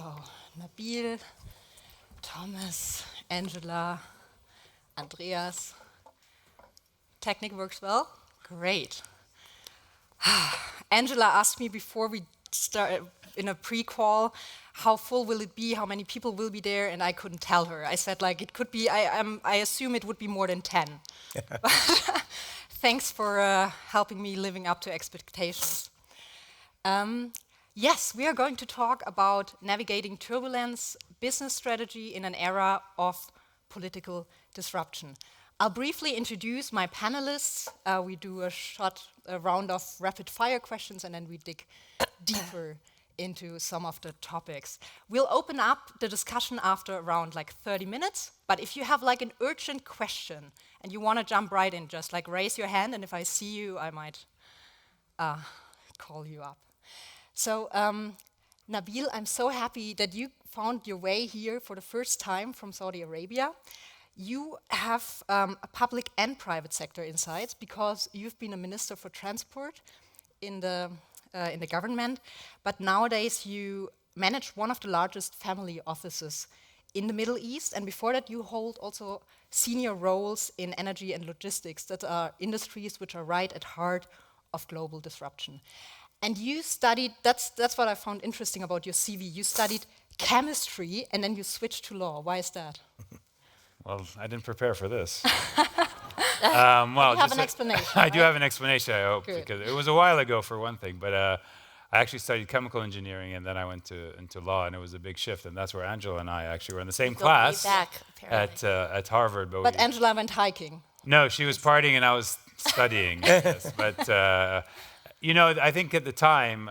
So, Nabeel, Thomas, Angela, Andreas. Technique works well? Great. Angela asked me before we started in a pre-call, how full will it be, how many people will be there, and I couldn't tell her. I said, like, it could be, I assume it would be more than 10. Thanks for helping me living up to expectations. Yes, we are going to talk about navigating turbulence, business strategy in an era of political disruption. I'll briefly introduce my panelists. We do a round of rapid fire questions, and then we dig deeper into some of the topics. We'll open up the discussion after around like 30 minutes, but if you have like an urgent question and you want to jump right in, just like raise your hand, and if I see you, I might call you up. So, Nabeel, I'm so happy that you found your way here for the first time from Saudi Arabia. You have a public and private sector insights because you've been a minister for transport in the government, but nowadays you manage one of the largest family offices in the Middle East, and before that you hold also senior roles in energy and logistics that are industries which are right at heart of global disruption. And you studied, that's what I found interesting about your CV, you studied chemistry and then you switched to law. Why is that? Well, I didn't prepare for this. Well, you have an explanation. I do have an explanation, I hope, Good. because it was a while ago for one thing, but I actually studied chemical engineering and then I went into law, and it was a big shift, and that's where Angela and I actually were in the same class at Harvard. But Angela went hiking. No, she was partying and I was studying. Yes, but you know, I think at the time,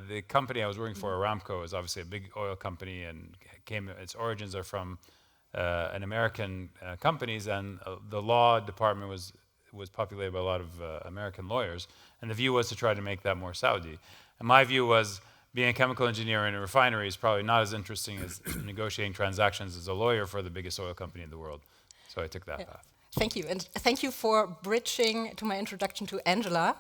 the company I was working for, Aramco, is obviously a big oil company, and its origins are from an American companies, and the law department was populated by a lot of American lawyers, and the view was to try to make that more Saudi. And my view was being a chemical engineer in a refinery is probably not as interesting as negotiating transactions as a lawyer for the biggest oil company in the world. So I took that path. Thank you, and thank you for bridging to my introduction to Angela.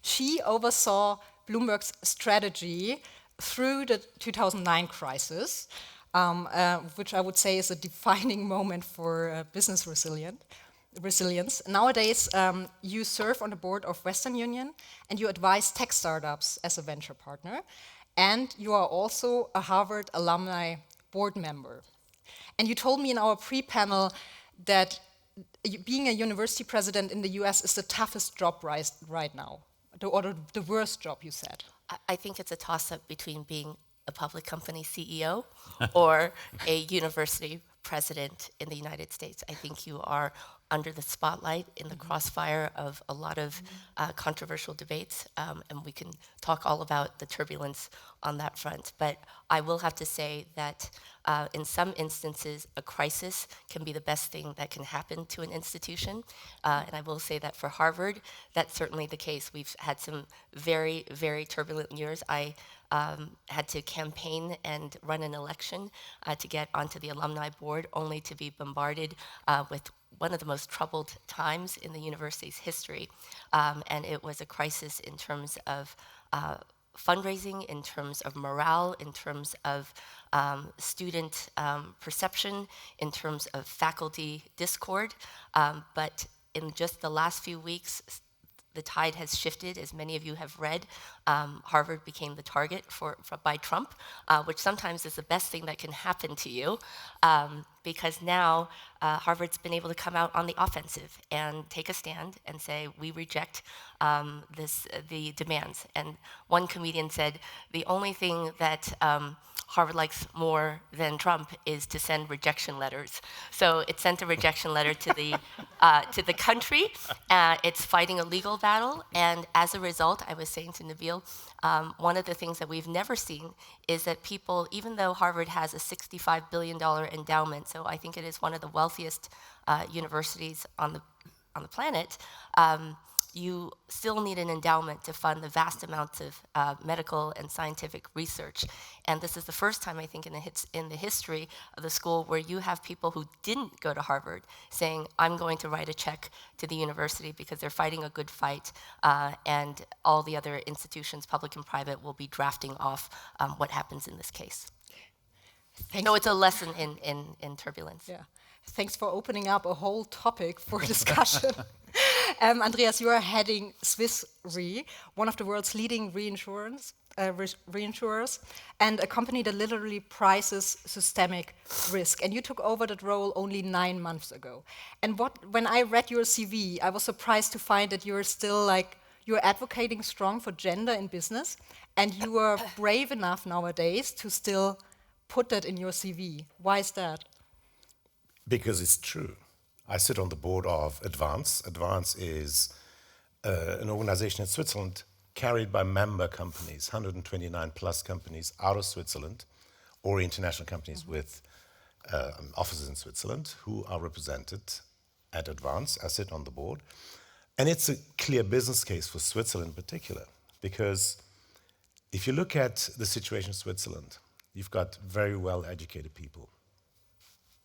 She oversaw Bloomberg's strategy through the 2009 crisis, which I would say is a defining moment for business resilience. Nowadays, you serve on the board of Western Union, and you advise tech startups as a venture partner, and you are also a Harvard alumni board member. And you told me in our pre-panel that being a university president in the US is the toughest job right now, or the worst job, you said. I think it's a toss-up between being a public company CEO or a university president in the United States. I think you are under the spotlight in the crossfire of a lot of controversial debates, and we can talk all about the turbulence on that front. But I will have to say that in some instances, a crisis can be the best thing that can happen to an institution. And I will say that for Harvard, that's certainly the case. We've had some very, very turbulent years. I had to campaign and run an election to get onto the alumni board, only to be bombarded with one of the most troubled times in the university's history. And it was a crisis in terms of fundraising, in terms of morale, in terms of student perception, in terms of faculty discord. But in just the last few weeks, the tide has shifted. As many of you have read, Harvard became the target by Trump, which sometimes is the best thing that can happen to you, because now Harvard's been able to come out on the offensive and take a stand and say, we reject the demands. And one comedian said, the only thing that Harvard likes more than Trump is to send rejection letters. So it sent a rejection letter to the country. It's fighting a legal battle, and as a result, I was saying to Nabeel, one of the things that we've never seen is that people, even though Harvard has a $65 billion endowment, so I think it is one of the wealthiest universities on the planet, you still need an endowment to fund the vast amounts of medical and scientific research. And this is the first time, I think, in the history of the school where you have people who didn't go to Harvard saying, I'm going to write a check to the university because they're fighting a good fight, and all the other institutions, public and private, will be drafting off what happens in this case. No, it's a lesson in turbulence. Yeah. Thanks for opening up a whole topic for discussion. Andreas, you are heading Swiss Re, one of the world's leading reinsurers, and a company that literally prices systemic risk. And you took over that role only 9 months ago. And when I read your CV, I was surprised to find that you're still you're advocating strong for gender in business, and you are brave enough nowadays to still put that in your CV. Why is that? Because it's true. I sit on the board of Advance. Advance is an organization in Switzerland carried by member companies, 129 plus companies out of Switzerland, or international companies with offices in Switzerland who are represented at Advance. I sit on the board. And it's a clear business case for Switzerland in particular, because if you look at the situation in Switzerland, you've got very well-educated people,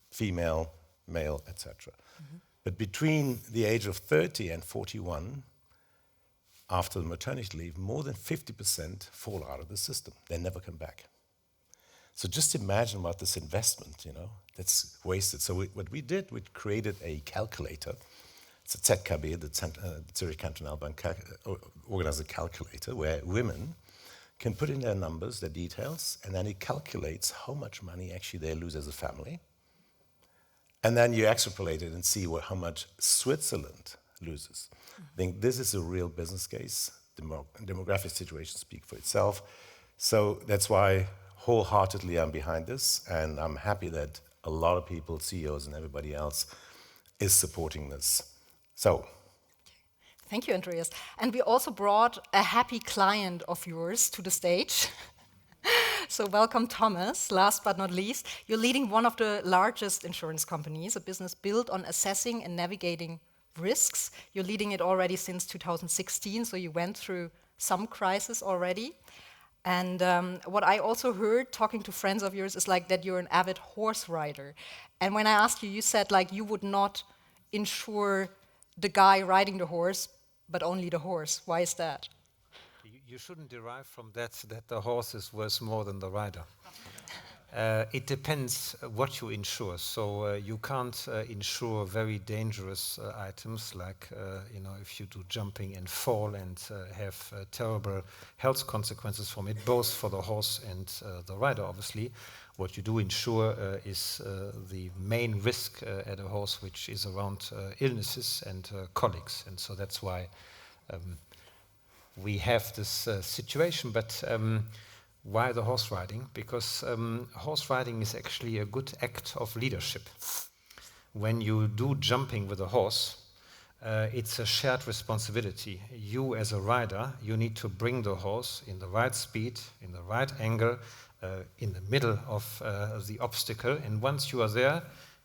female, male, etc. But between the age of 30 and 41, after the maternity leave, more than 50% fall out of the system. They never come back. So just imagine about this investment, that's wasted. So what we did, we created a calculator. It's a ZKB, the Zurich Kantonalbank organized a calculator where women can put in their numbers, their details, and then it calculates how much money actually they lose as a family. And then you extrapolate it and see how much Switzerland loses. I think this is a real business case. Demographic situations speak for itself. So that's why wholeheartedly I'm behind this, and I'm happy that a lot of people, CEOs and everybody else, is supporting this. So. Thank you, Andreas. And we also brought a happy client of yours to the stage. So welcome, Thomas. Last but not least, you're leading one of the largest insurance companies, a business built on assessing and navigating risks. You're leading it already since 2016, so you went through some crisis already. And what I also heard talking to friends of yours is that you're an avid horse rider. And when I asked you, you said you would not insure the guy riding the horse, but only the horse. Why is that? You shouldn't derive from that the horse is worth more than the rider. It depends what you insure. So you can't insure very dangerous items like, if you do jumping and fall and have terrible health consequences from it, both for the horse and the rider, obviously. What you do insure is the main risk at a horse, which is around illnesses and colics. And so that's why we have this situation. But why the horse riding? Because horse riding is actually a good act of leadership. When you do jumping with a horse, it's a shared responsibility. You as a rider, you need to bring the horse in the right speed, in the right angle, in the middle of the obstacle. And once you are there,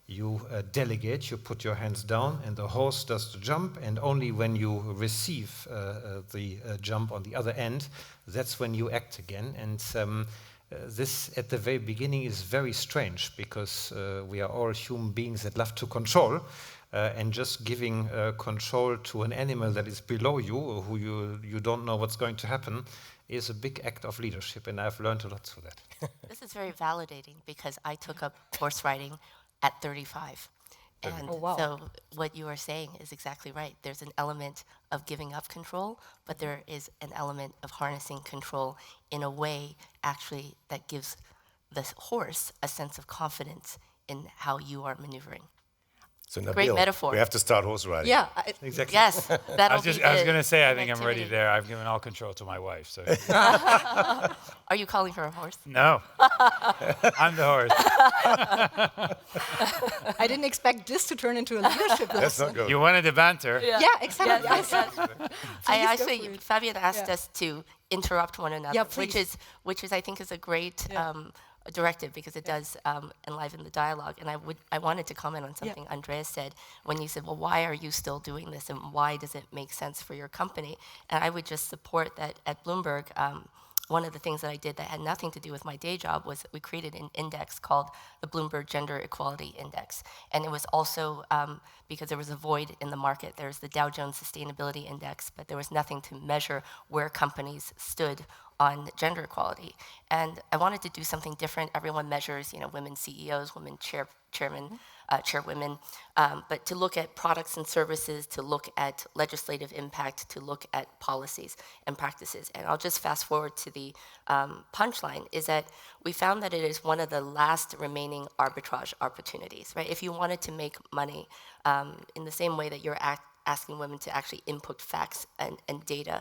you delegate, you put your hands down, and the horse does the jump. And only when you receive the jump on the other end, that's when you act again. And this, at the very beginning, is very strange, because we are all human beings that love to control. And just giving control to an animal that is below you, or who you don't know what's going to happen, is a big act of leadership. And I've learned a lot through that. This is very validating, because I took up horse riding at 35. And so what you are saying is exactly right. There's an element of giving up control, but there is an element of harnessing control in a way actually that gives the horse a sense of confidence in how you are maneuvering. So Nabeel, great metaphor. We have to start horse riding. Yeah, Exactly. Yes, that'll be I was going to say, I an think I'm ready activity. there. I've given all control to my wife. So Are you calling her a horse? no, I'm the horse. I didn't expect this to turn into a leadership That's lesson. not good. You wanted the banter. Yeah, exactly. Yes, yes, yes. I go actually, for it. Fabienne asked Yeah. us to interrupt one another, Yeah, which is I think is a great directive, because it does enliven the dialogue. And I wanted to comment on something Andreas said when you said, well, why are you still doing this, and why does it make sense for your company? And I would just support that at Bloomberg. One of the things that I did that had nothing to do with my day job was we created an index called the Bloomberg Gender Equality Index. And it was also because there was a void in the market. There's the Dow Jones Sustainability Index, but there was nothing to measure where companies stood on gender equality. And I wanted to do something different. Everyone measures, women CEOs, women chairmen, chairwomen, but to look at products and services, to look at legislative impact, to look at policies and practices. And I'll just fast forward to the punchline, is that we found that it is one of the last remaining arbitrage opportunities, right? If you wanted to make money in the same way that you're asking women to actually input facts and data.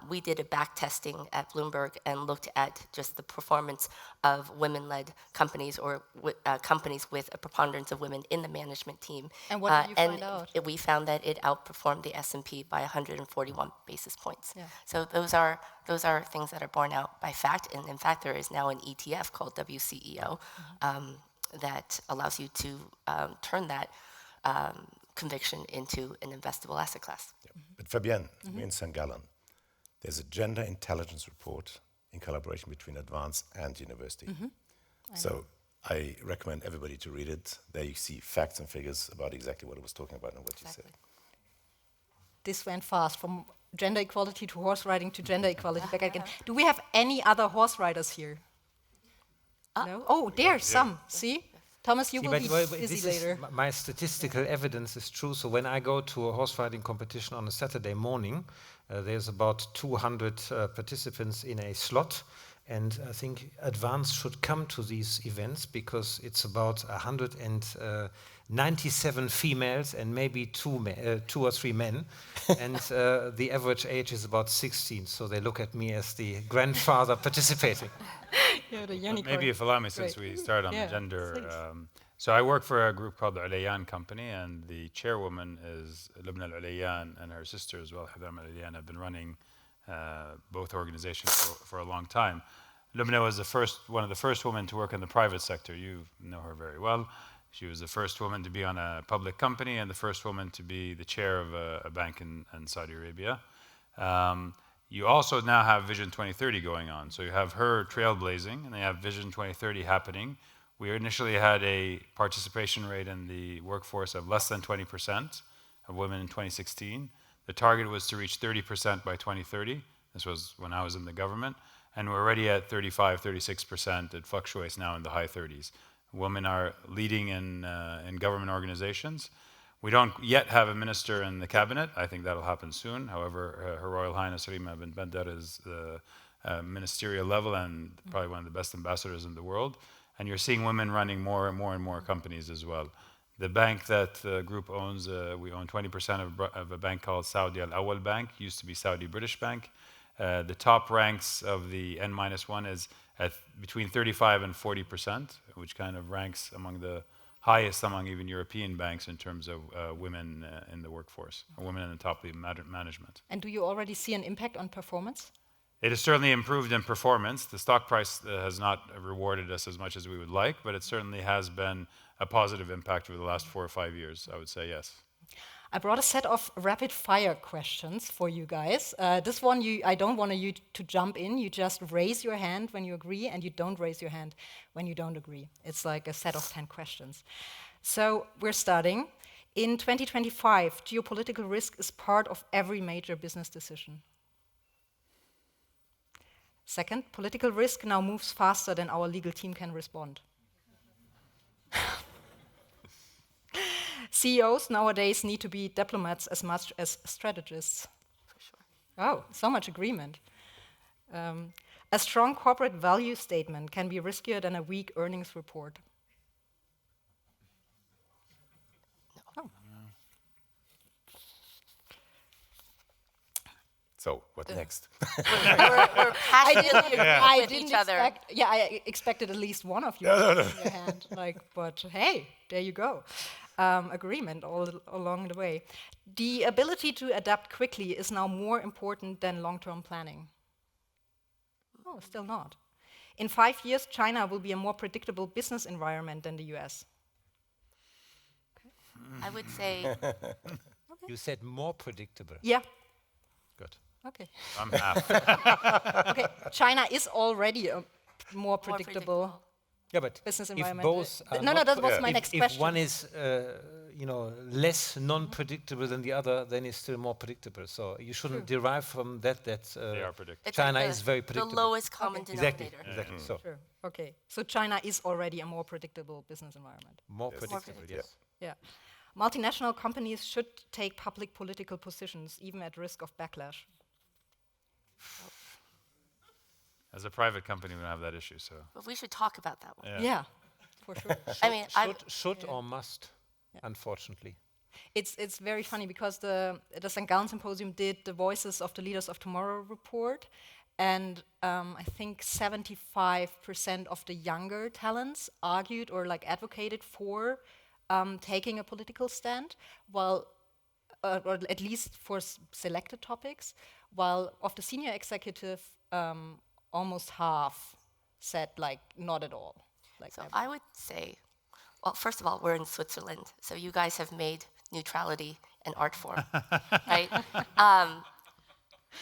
We did a back testing at Bloomberg and looked at just the performance of women-led companies or companies with a preponderance of women in the management team. And what did you find out? We found that it outperformed the S&P by 141 basis points. Yeah. So those are things that are borne out by fact. And in fact, there is now an ETF called WCEO that allows you to turn that conviction into an investable asset class. Yeah. But Fabienne, me and St. Gallen, there's a gender intelligence report in collaboration between Advance and university. So I recommend everybody to read it. There you see facts and figures about exactly what I was talking about and what you said. This went fast, from gender equality to horse riding to gender equality back again. Do we have any other horse riders here? No? Oh, there's some. See? Thomas, you will be busy later. My statistical evidence is true. So when I go to a horse riding competition on a Saturday morning, there's about 200 participants in a slot. And I think Advance should come to these events because it's about 197 females and maybe two or three men. And the average age is about 16. So they look at me as the grandfather participating. Maybe if allow me, since we started on the gender. So I work for a group called the Olayan company, and the chairwoman is Lubna Olayan, and her sister as well, Hadam Olayan, have been running both organizations for a long time. Lubna was one of the first women to work in the private sector. You know her very well. She was the first woman to be on a public company and the first woman to be the chair of a bank in Saudi Arabia. You also now have Vision 2030 going on. So you have her trailblazing, and they have Vision 2030 happening. We initially had a participation rate in the workforce of less than 20% of women in 2016. The target was to reach 30% by 2030. This was when I was in the government. And we're already at 35, 36%. It fluctuates now in the high 30s. Women are leading in government organizations. We don't yet have a minister in the cabinet. I think that'll happen soon. However, Her Royal Highness Rima bin Bandar is the ministerial level and probably one of the best ambassadors in the world. And you're seeing women running more and more companies as well. The bank that the group owns, we own 20% of a bank called Saudi Al-Awwal Bank, used to be Saudi British Bank. The top ranks of the N-1 is at between 35 and 40%, which kind of ranks among the highest among even European banks in terms of women in the workforce, or women in the top management. And do you already see an impact on performance? It has certainly improved in performance. The stock price has not rewarded us as much as we would like, but it certainly has been a positive impact over the last 4 or 5 years, I would say, yes. I brought a set of rapid-fire questions for you guys. This one, I don't want you to jump in. You just raise your hand when you agree, and you don't raise your hand when you don't agree. It's like a set of 10 questions. So we're starting. In 2025, geopolitical risk is part of every major business decision. Second, political risk now moves faster than our legal team can respond. CEOs nowadays need to be diplomats as much as strategists. For sure. Oh, so much agreement. A strong corporate value statement can be riskier than a weak earnings report. No. Oh. So, what next? We're passionately agreeing with each other. I expected at least one of you to raise your hand. But hey, there you go. Agreement all along the way. The ability to adapt quickly is now more important than long-term planning. Oh, still not. In 5 years, China will be a more predictable business environment than the US. Okay. I would say... You said more predictable. Yeah. Good. Okay. I'm half. Okay, China is already a more predictable Yeah, but business if environment. both are No, not that was pro- my if, next if question. one is, less non-predictable than the other, then it's still more predictable. So you shouldn't derive from that They are predictable. It's China like is very predictable. The lowest common Exactly. denominator. Exactly. So Sure. Okay. So China is already a more predictable business environment. more predictable. Yes. Yeah. Multinational companies should take public political positions, even at risk of backlash. As a private company, we don't have that issue. So But we should talk about that one. Yeah, for sure. I mean, Should or must, unfortunately. It's very funny because the St. Gallen Symposium did the Voices of the Leaders of Tomorrow report, and I think 75% of the younger talents argued or like advocated for taking a political stand, while or at least for selected topics, while of the senior executive, almost half said like not at all. Like So I would say, well, first of all, we're in Switzerland, so you guys have made neutrality an art form, right?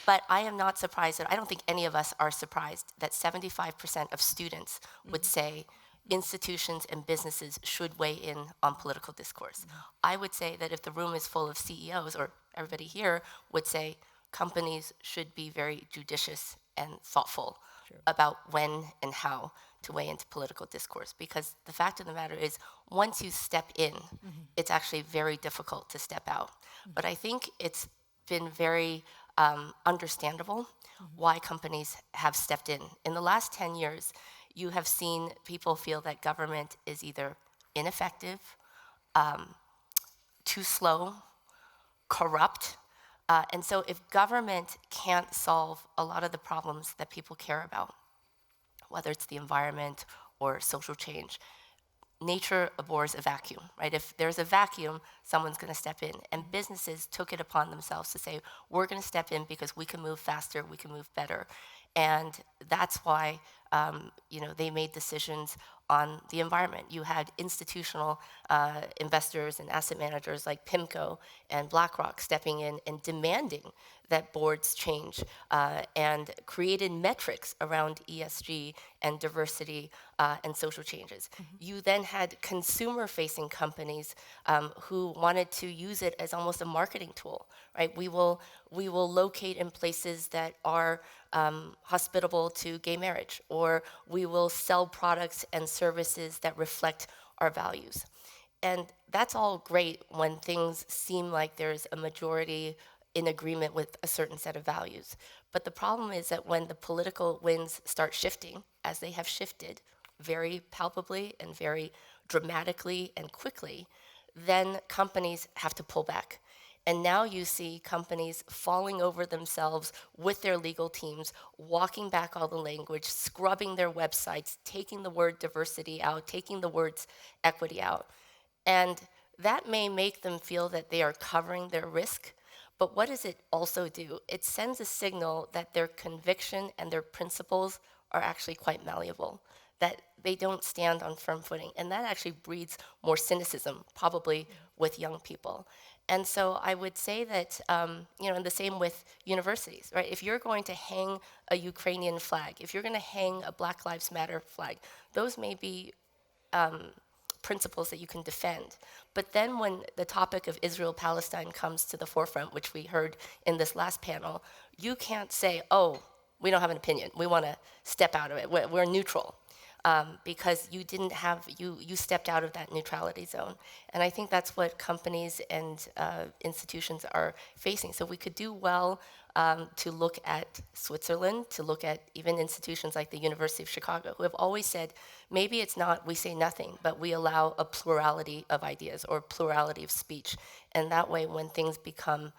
But I am not surprised, I don't think any of us are surprised that 75% of students would say institutions and businesses should weigh in on political discourse. I would say that if the room is full of CEOs, or everybody here would say companies should be very judicious and thoughtful about when and how to weigh into political discourse. Because the fact of the matter is, once you step in, it's actually very difficult to step out. But I think it's been very understandable why companies have stepped in. In the last 10 years, you have seen people feel that government is either ineffective, too slow, corrupt. And so if government can't solve a lot of the problems that people care about, whether it's the environment or social change, nature abhors a vacuum, right? If there's a vacuum, someone's going to step in. And businesses took it upon themselves to say, we're going to step in because we can move faster, we can move better. And that's why they made decisions on the environment. You had institutional investors and asset managers like PIMCO and BlackRock stepping in and demanding that boards change and created metrics around ESG and diversity and social changes. You then had consumer-facing companies who wanted to use it as almost a marketing tool, right? We will locate in places that are hospitable to gay marriage, or we will sell products and services that reflect our values. And that's all great when things seem like there's a majority in agreement with a certain set of values. But the problem is that when the political winds start shifting, as they have shifted very palpably and very dramatically and quickly, then companies have to pull back. And now you see companies falling over themselves with their legal teams, walking back all the language, scrubbing their websites, taking the word diversity out, taking the words equity out. And that may make them feel that they are covering their risk, but what does it also do? It sends a signal that their conviction and their principles are actually quite malleable, that they don't stand on firm footing. And that actually breeds more cynicism, probably with young people. And so I would say that, and the same with universities, right? If you're going to hang a Ukrainian flag, if you're going to hang a Black Lives Matter flag, those may be principles that you can defend. But then when the topic of Israel-Palestine comes to the forefront, which we heard in this last panel, you can't say, oh, we don't have an opinion. We want to step out of it. We're neutral. Because you didn't have, you stepped out of that neutrality zone. And I think that's what companies and institutions are facing. So we could do well to look at Switzerland, to look at even institutions like the University of Chicago, who have always said, maybe it's not we say nothing, but we allow a plurality of ideas or plurality of speech. And that way, when things become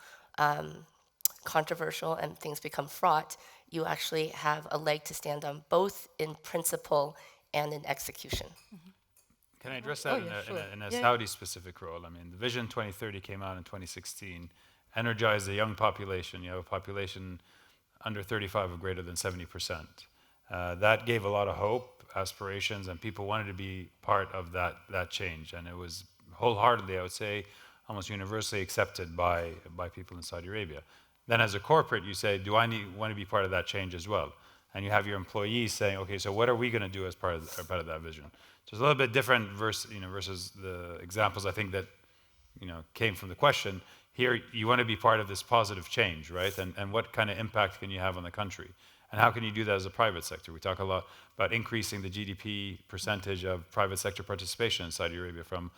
controversial and things become fraught, you actually have a leg to stand on, both in principle and in execution. can I address that in a Saudi-specific role? I mean, the Vision 2030 came out in 2016, energized a young population. You have a population under 35 of greater than 70%. That gave a lot of hope, aspirations, and people wanted to be part of that change. And it was wholeheartedly, I would say, almost universally accepted by people in Saudi Arabia. Then as a corporate, you say, do I want to be part of that change as well? and you have your employees saying, okay, so what are we going to do as part of that vision? So it's a little bit different versus the examples I think that came from the question. Here, you want to be part of this positive change, right? And what kind of impact can you have on the country? And how can you do that as a private sector? We talk a lot about increasing the GDP percentage of private sector participation in Saudi Arabia from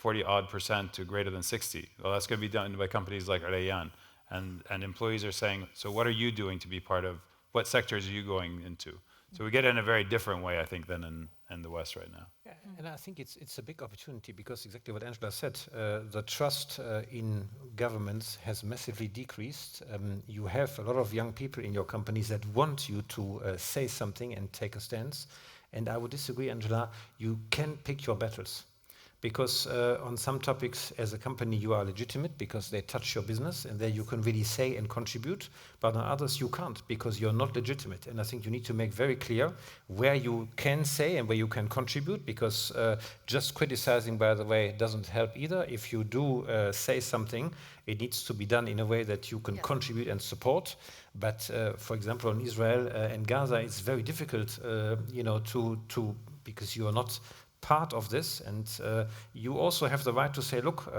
40-odd% to greater than 60. Well, that's going to be done by companies like Olayan. And employees are saying, so what are you doing to be part of, what sectors are you going into? So we get it in a very different way, I think, than in the West right now. Yeah, and I think it's a big opportunity because exactly what Angela said, the trust in governments has massively decreased. You have a lot of young people in your companies that want you to say something and take a stance. And I would disagree, Angela, you can pick your battles. Because on some topics as a company you are legitimate because they touch your business and there you can really say and contribute, but on others you can't because you're not legitimate. And I think you need to make very clear where you can say and where you can contribute, because just criticizing, by the way, doesn't help either. If you do say something, it needs to be done in a way that you can contribute and support. But for example, in Israel and Gaza, it's very difficult, to because you are not part of this, and you also have the right to say, look,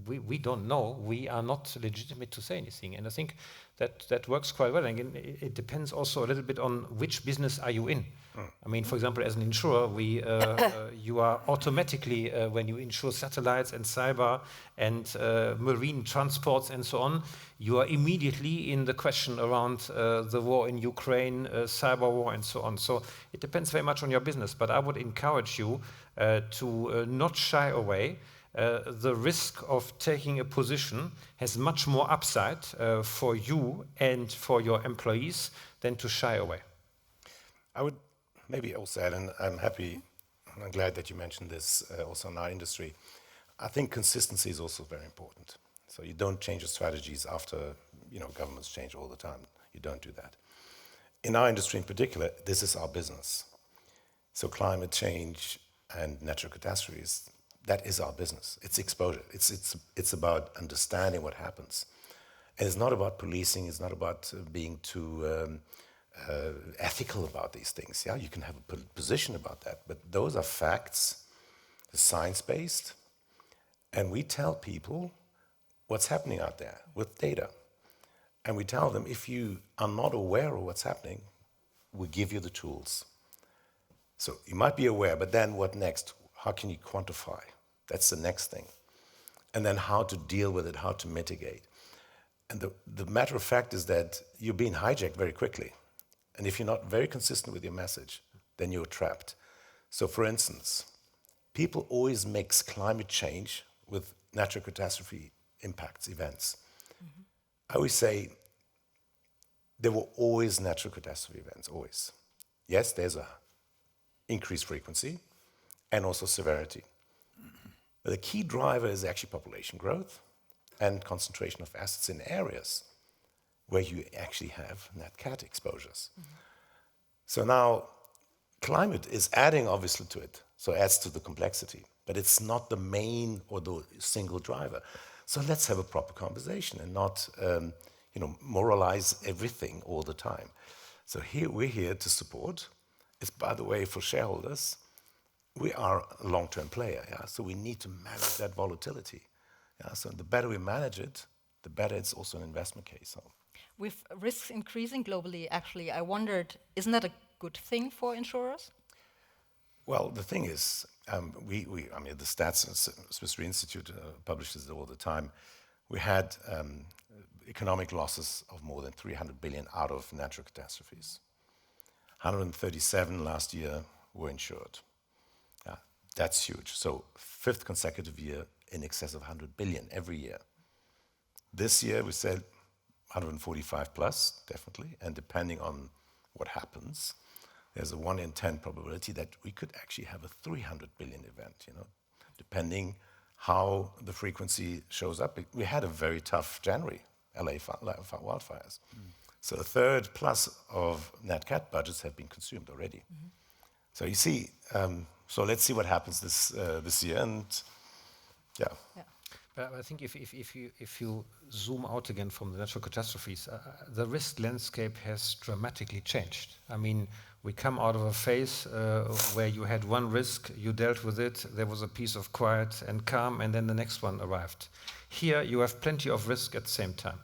we don't know, we are not legitimate to say anything. And I think that works quite well. And it depends also a little bit on which business are you in. I mean, for example, as an insurer, you are automatically, when you insure satellites and cyber and marine transports and so on, you are immediately in the question around the war in Ukraine, cyber war and so on. So it depends very much on your business, but I would encourage you to not shy away. The risk of taking a position has much more upside for you and for your employees than to shy away. I would maybe also add, and I'm glad that you mentioned this also in our industry. I think consistency is also very important. So you don't change your strategies after, governments change all the time. You don't do that. In our industry in particular, this is our business. So climate change and natural catastrophes, that is our business. It's exposure. It's about understanding what happens. And it's not about policing. It's not about being too ethical about these things. Yeah, you can have a position about that, but those are facts, science-based, and we tell people what's happening out there with data. And we tell them, if you are not aware of what's happening, we give you the tools. So you might be aware, but then what next? How can you quantify? That's the next thing. And then how to deal with it, how to mitigate. And the matter of fact is that you're being hijacked very quickly. And if you're not very consistent with your message, then you're trapped. So for instance, people always mix climate change with natural catastrophe impacts, events. Mm-hmm. I always say there were always natural catastrophe events, always. Yes, there's a increased frequency and also severity. Mm-hmm. But the key driver is actually population growth and concentration of assets in areas where you actually have nat cat exposures. Mm-hmm. So now, climate is adding obviously to it, so it adds to the complexity, but it's not the main or the single driver. So let's have a proper conversation and not moralize everything all the time. So we're here to support. It's, by the way, for shareholders, we are a long-term player, yeah? So we need to manage that volatility. Yeah? So the better we manage it, the better it's also an investment case. So. With risks increasing globally, actually, I wondered, isn't that a good thing for insurers? Well, the thing is, the Stats and Swiss Re Institute publishes it all the time. We had economic losses of more than 300 billion out of natural catastrophes. 137 last year were insured. That's huge. So 5th consecutive year in excess of 100 billion every year. This year we said 145 plus, definitely, and depending on what happens, there's a 1 in 10 probability that we could actually have a 300 billion event, depending how the frequency shows up. We had a very tough January, LA wildfires. Mm. So a third plus of nat cat budgets have been consumed already. Mm-hmm. So you see, so let's see what happens this year, and yeah. I think if you zoom out again from the natural catastrophes, the risk landscape has dramatically changed. I mean, we come out of a phase where you had one risk, you dealt with it, there was a piece of quiet and calm, and then the next one arrived. Here, you have plenty of risk at the same time.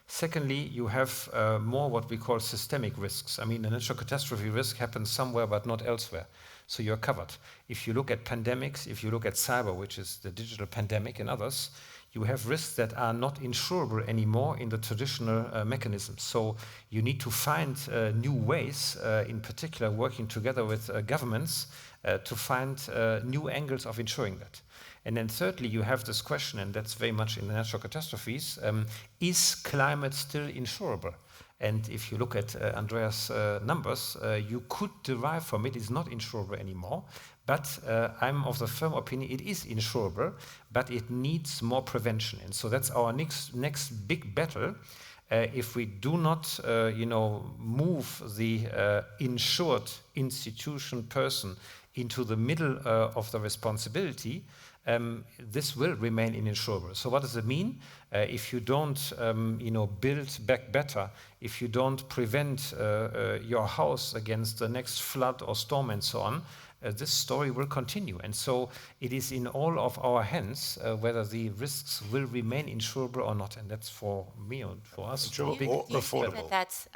Secondly, you have more what we call systemic risks. I mean, the natural catastrophe risk happens somewhere but not elsewhere. So you're covered. If you look at pandemics, if you look at cyber, which is the digital pandemic, and others, you have risks that are not insurable anymore in the traditional mechanisms. So you need to find new ways, in particular working together with governments, to find new angles of insuring that. And then thirdly, you have this question, and that's very much in the natural catastrophes, is climate still insurable? And if you look at Andreas' numbers, you could derive from it, it's not insurable anymore, but I'm of the firm opinion it is insurable, but it needs more prevention. And so that's our next big battle. If we do not, move the insured institution person into the middle of the responsibility, this will remain uninsurable. So what does it mean? If you don't, build back better, if you don't prevent your house against the next flood or storm and so on, this story will continue. And so it is in all of our hands whether the risks will remain insurable or not. And that's for me and for us. Do you think affordable. that that's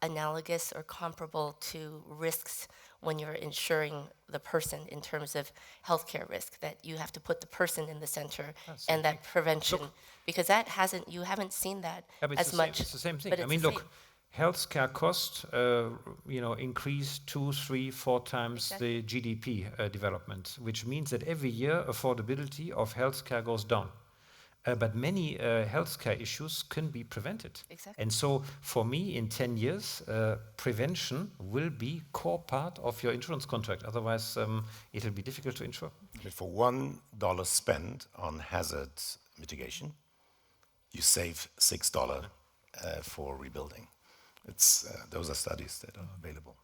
analogous or comparable to risks when you're insuring the person in terms of healthcare risk, that you have to put the person in the center and that prevention, because you haven't seen that as much. It's the same thing. I mean, look, healthcare costs, increase 2, 3, 4 times the GDP development, which means that every year affordability of healthcare goes down. But many healthcare issues can be prevented. Exactly. And so for me, in 10 years, prevention will be core part of your insurance contract. Otherwise, it will be difficult to insure. For $1 spent on hazard mitigation, you save $6 for rebuilding. Those are studies that are available.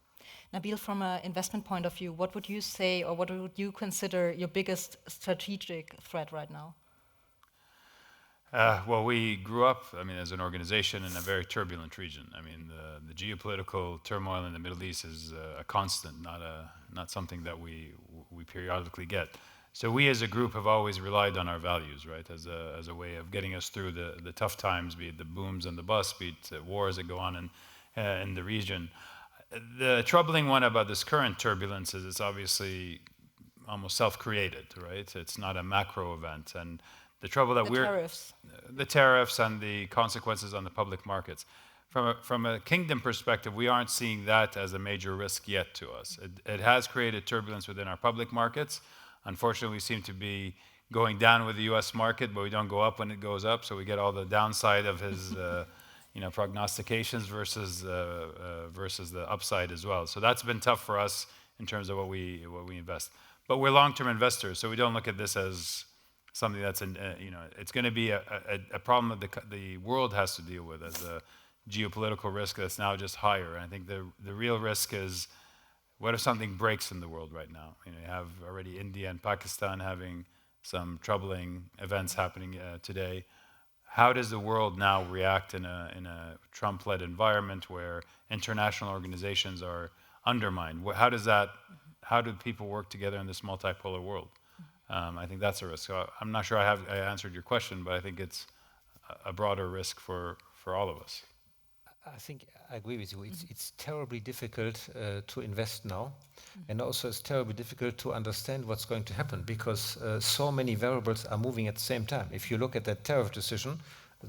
Nabeel, from an investment point of view, what would you say, or what would you consider your biggest strategic threat right now? Well, we grew up, as an organization in a very turbulent region. I mean, the geopolitical turmoil in the Middle East is a constant, not something that we periodically get. So we as a group have always relied on our values, right, as a way of getting us through the tough times, be it the booms and the busts, be it wars that go on in the region. The troubling one about this current turbulence is it's obviously almost self-created, right? It's not a macro event. And the trouble that the tariffs and the consequences on the public markets. From a kingdom perspective, we aren't seeing that as a major risk yet to us. It has created turbulence within our public markets. Unfortunately, we seem to be going down with the U.S. market, but we don't go up when it goes up. So we get all the downside of his, prognostications versus the upside as well. So that's been tough for us in terms of what we invest. But we're long-term investors, so we don't look at this as something that's, it's going to be a problem that the world has to deal with as a geopolitical risk that's now just higher. And I think the real risk is, what if something breaks in the world right now? You have already India and Pakistan having some troubling events happening today. How does the world now react in a Trump-led environment where international organizations are undermined? How do people work together in this multipolar world? I think that's a risk. So I'm not sure I answered your question, but I think it's a broader risk for all of us. I think I agree with you. It's terribly difficult to invest now. And also it's terribly difficult to understand what's going to happen because so many variables are moving at the same time. If you look at that tariff decision,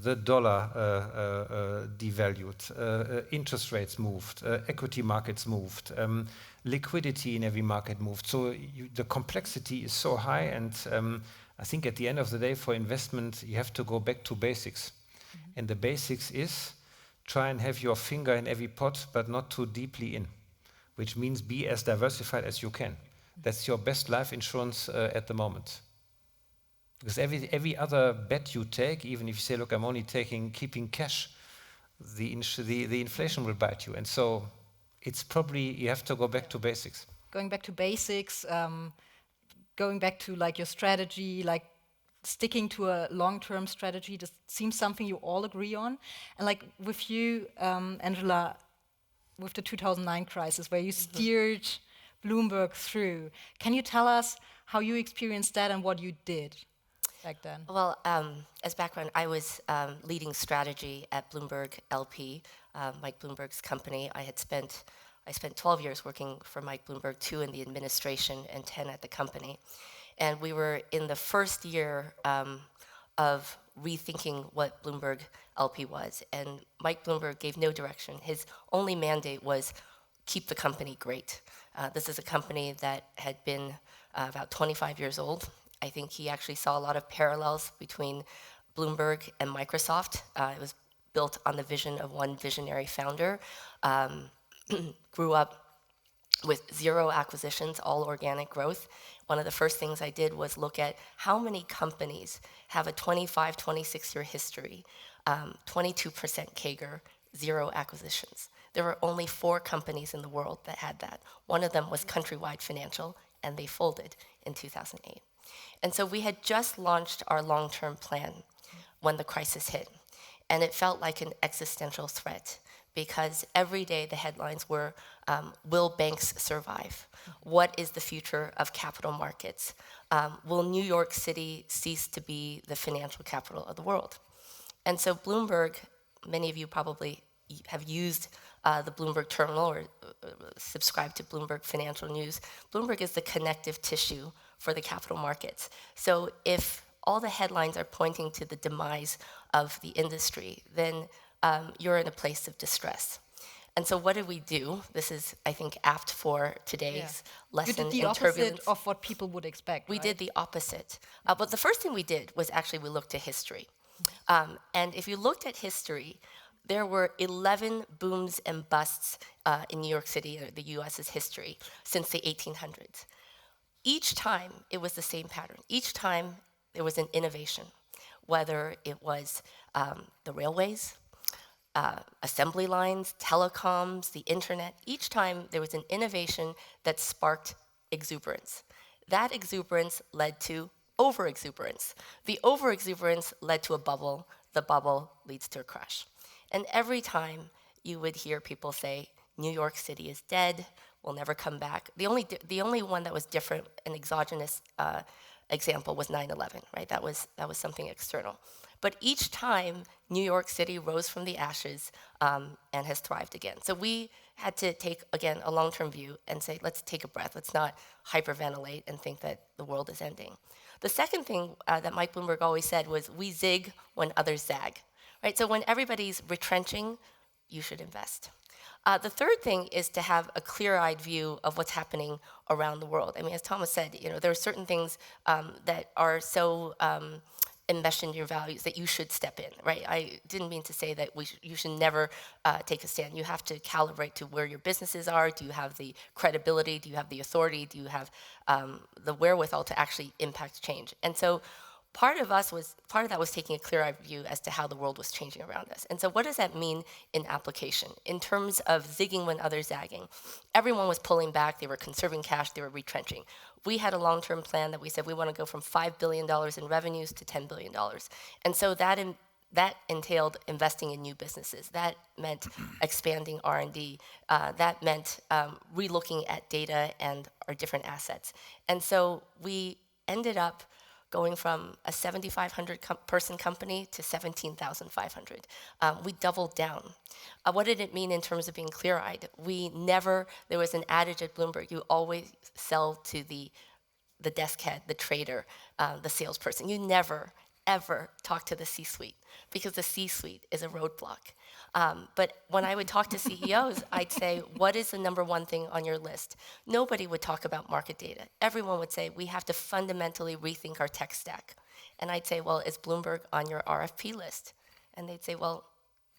the dollar devalued, interest rates moved, equity markets moved, liquidity in every market moved. So the complexity is so high, and I think at the end of the day, for investment, you have to go back to basics. And the basics is try and have your finger in every pot, but not too deeply in, which means be as diversified as you can. That's your best life insurance at the moment. Because every other bet you take, even if you say, look, I'm only keeping cash, the inflation will bite you. And so it's probably, you have to go back to basics. Going back to basics, going back to like your strategy, like sticking to a long-term strategy, this seems something you all agree on. And like with you, Angela, with the 2009 crisis, where you steered Bloomberg through, can you tell us how you experienced that and what you did back then? Well, as background, I was leading strategy at Bloomberg LP, Mike Bloomberg's company. I spent 12 years working for Mike Bloomberg, 2 in the administration and 10 at the company. And we were in the first year of rethinking what Bloomberg LP was. And Mike Bloomberg gave no direction. His only mandate was keep the company great. This is a company that had been about 25 years old. I think he actually saw a lot of parallels between Bloomberg and Microsoft. It was built on the vision of one visionary founder. Grew up with 0 acquisitions, all organic growth. One of the first things I did was look at how many companies have a 25, 26-year history, 22% CAGR, 0 acquisitions. There were only 4 companies in the world that had that. One of them was Countrywide Financial, and they folded in 2008. And so we had just launched our long-term plan when the crisis hit, and it felt like an existential threat, because every day the headlines were, will banks survive? What is the future of capital markets? Will New York City cease to be the financial capital of the world? And so Bloomberg, many of you probably have used the Bloomberg terminal or subscribe to Bloomberg Financial News. Bloomberg is the connective tissue for the capital markets. So if all the headlines are pointing to the demise of the industry, then you're in a place of distress. And so what did we do? This is, I think, apt for today's lesson You did the in opposite turbulence. of what people would expect, We right? did the opposite. But the first thing we did was actually we looked to history. And if you looked at history, there were 11 booms and busts in New York City, or the US's history, since the 1800s. Each time, it was the same pattern. Each time, there was an innovation, whether it was the railways, assembly lines, telecoms, the internet. Each time, there was an innovation that sparked exuberance. That exuberance led to overexuberance. The overexuberance led to a bubble. The bubble leads to a crash. And every time you would hear people say, New York City is dead, we'll never come back. The only one that was different, an exogenous example, was 9/11, right? That was something external. But each time, New York City rose from the ashes and has thrived again. So we had to take, again, a long-term view and say, let's take a breath. Let's not hyperventilate and think that the world is ending. The second thing that Mike Bloomberg always said was, we zig when others zag. Right? So when everybody's retrenching, you should invest. The third thing is to have a clear-eyed view of what's happening around the world. I mean, as Thomas said, there are certain things that are so enmeshed in your values that you should step in, right? I didn't mean to say that you should never take a stand. You have to calibrate to where your businesses are. Do you have the credibility? Do you have the authority? Do you have the wherewithal to actually impact change? And so part of that was taking a clear-eyed view as to how the world was changing around us. And so what does that mean in application? In terms of zigging when others zagging, everyone was pulling back, they were conserving cash, they were retrenching. We had a long-term plan that we said we want to go from $5 billion in revenues to $10 billion. And so that entailed investing in new businesses. That meant expanding R&D. That meant relooking at data and our different assets. And so we ended up going from a 7,500 person company to 17,500. We doubled down. What did it mean in terms of being clear-eyed? There was an adage at Bloomberg, you always sell to the desk head, the trader, the salesperson. You never, ever talk to the C-suite, because the C-suite is a roadblock. But when I would talk to CEOs, I'd say, what is the number one thing on your list? Nobody would talk about market data. Everyone would say, we have to fundamentally rethink our tech stack. And I'd say, well, is Bloomberg on your RFP list? And they'd say, well,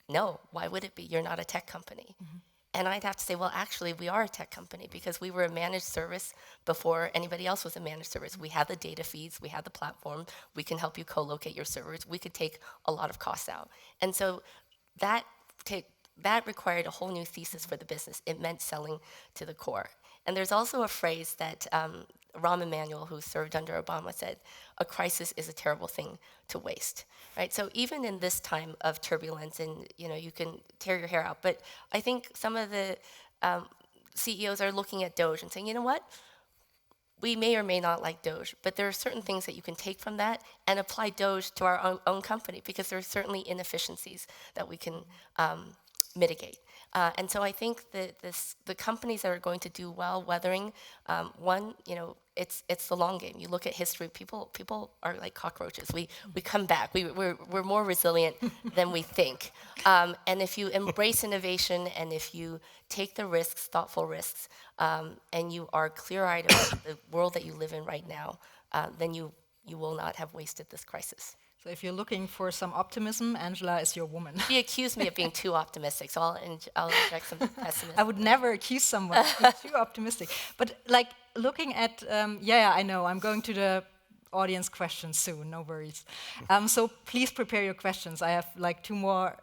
no, why would it be? You're not a tech company. Mm-hmm. And I'd have to say, well, actually, we are a tech company, because we were a managed service before anybody else was a managed service. We had the data feeds, we had the platform, we can help you co-locate your servers, we could take a lot of costs out. And so that required a whole new thesis for the business. It meant selling to the core. And there's also a phrase that, Rahm Emanuel, who served under Obama, said, "A crisis is a terrible thing to waste." Right. So even in this time of turbulence, and you can tear your hair out, but I think some of the CEOs are looking at Doge and saying, you know what? We may or may not like Doge, but there are certain things that you can take from that and apply Doge to our own company, because there are certainly inefficiencies that we can mitigate. And so I think that the companies that are going to do well weathering, one, it's the long game. You look at history, people are like cockroaches. We come back. We're more resilient than we think. And if you embrace innovation, and if you take the risks, thoughtful risks, and you are clear-eyed about the world that you live in right now, then you will not have wasted this crisis. So if you're looking for some optimism, Angela is your woman. She accused me of being too optimistic, so I'll inject some pessimism. I would never accuse someone of being too optimistic. But like looking at, I know, I'm going to the audience questions soon, no worries. So please prepare your questions. I have like 2 more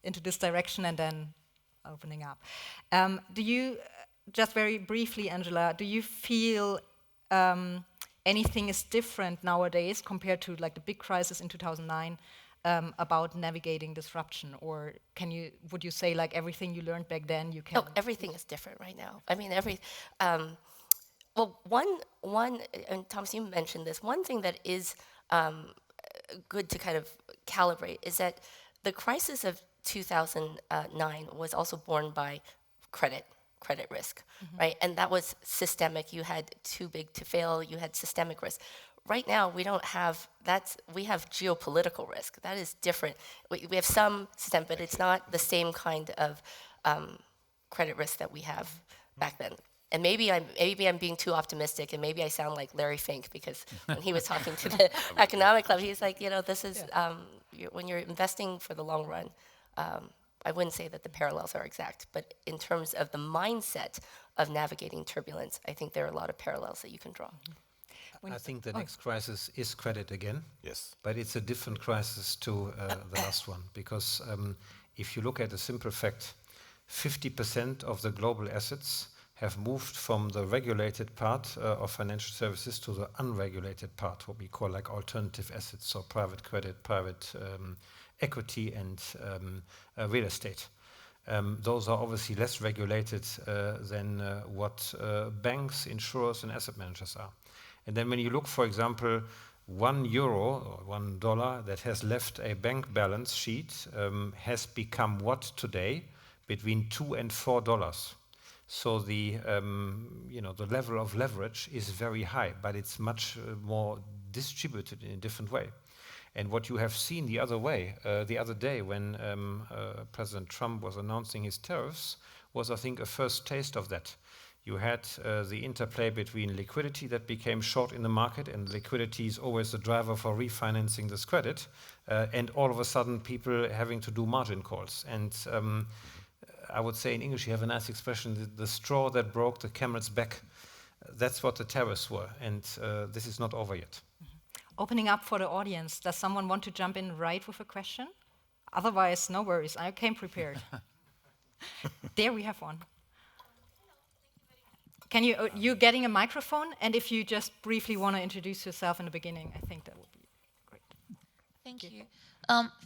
into this direction and then opening up. Do you, just very briefly, Angela, do you feel anything is different nowadays compared to like the big crisis in 2009 about navigating disruption, or would you say like everything you learned back then you can? Oh, everything is different right now. I mean, well, one, and Thomas, you mentioned this. One thing that is good to kind of calibrate is that the crisis of 2009 was also born by credit risk, right? And that was systemic. You had too big to fail. You had systemic risk. Right now, we don't have that. We have geopolitical risk. That is different. We have some system, but it's not the same kind of credit risk that we have back then. And maybe I'm being too optimistic, and maybe I sound like Larry Fink, because when he was talking to the economic club, he's like, this is when you're investing for the long run. I wouldn't say that the parallels are exact, but in terms of the mindset of navigating turbulence, I think there are a lot of parallels that you can draw. I think the next crisis is credit again. Yes. But it's a different crisis to the last one, because if you look at a simple fact, 50% of the global assets have moved from the regulated part of financial services to the unregulated part, what we call like alternative assets, so private credit, private equity, and real estate. Those are obviously less regulated than what banks, insurers, and asset managers are. And then when you look, for example, €1 or $1 that has left a bank balance sheet has become what today? Between $2 and $4. So the the level of leverage is very high, but it's much more distributed in a different way. And what you have seen the other way, the other day when President Trump was announcing his tariffs, was, I think, a first taste of that. You had the interplay between liquidity that became short in the market, and liquidity is always the driver for refinancing this credit, and all of a sudden people having to do margin calls. And I would say in English, you have a nice expression, the straw that broke the camel's back. That's what the tariffs were, and this is not over yet. Opening up for the audience, does someone want to jump in right with a question? Otherwise, no worries, I came prepared. There we have one. Can you getting a microphone? And if you just briefly want to introduce yourself in the beginning, I think that would be great. Thank you.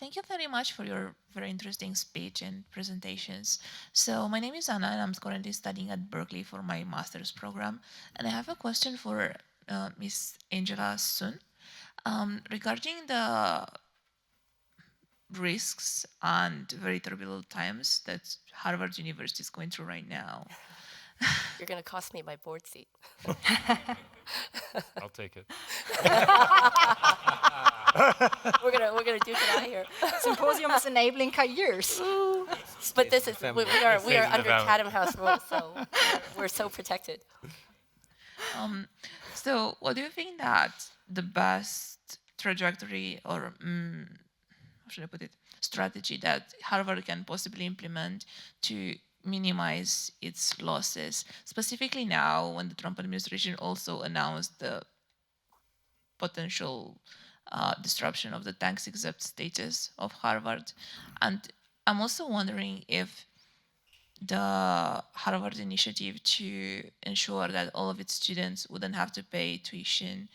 Thank you very much for your very interesting speech and presentations. So my name is Anna, and I'm currently studying at Berkeley for my master's program. And I have a question for Ms. Angela Sun regarding the risks and very turbulent times that Harvard University is going through right now. You're going to cost me my board seat. I'll take it. We're gonna duke it out here. Symposium is enabling careers. But this is we are under family. Chatham House rules, so we're so protected. So what do you think that the best trajectory, or how should I put it, strategy that Harvard can possibly implement to minimize its losses, specifically now when the Trump administration also announced the potential disruption of the tax-exempt status of Harvard? And I'm also wondering if the Harvard initiative to ensure that all of its students wouldn't have to pay tuition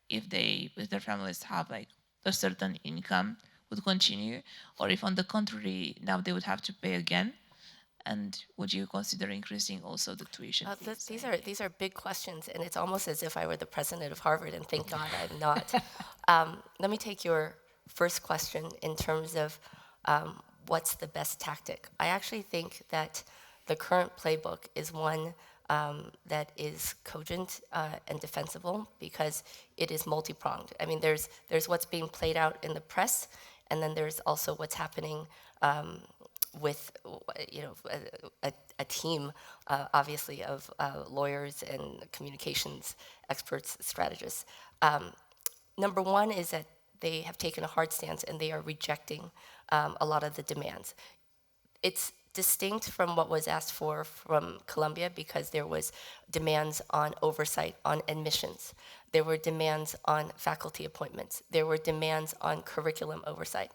if their families have like a certain income would continue, or if on the contrary now they would have to pay again? And would you consider increasing also the tuition fees? These are big questions, and it's almost as if I were the president of Harvard, and thank God I'm not. Let me take your first question in terms of what's the best tactic. I actually think that the current playbook is one that is cogent and defensible because it is multi-pronged. I mean, there's what's being played out in the press, and then there's also what's happening with a team, obviously, of lawyers and communications experts, strategists. Number one is that they have taken a hard stance and they are rejecting a lot of the demands. It's distinct from what was asked for from Columbia because there was demands on oversight on admissions. There were demands on faculty appointments. There were demands on curriculum oversight.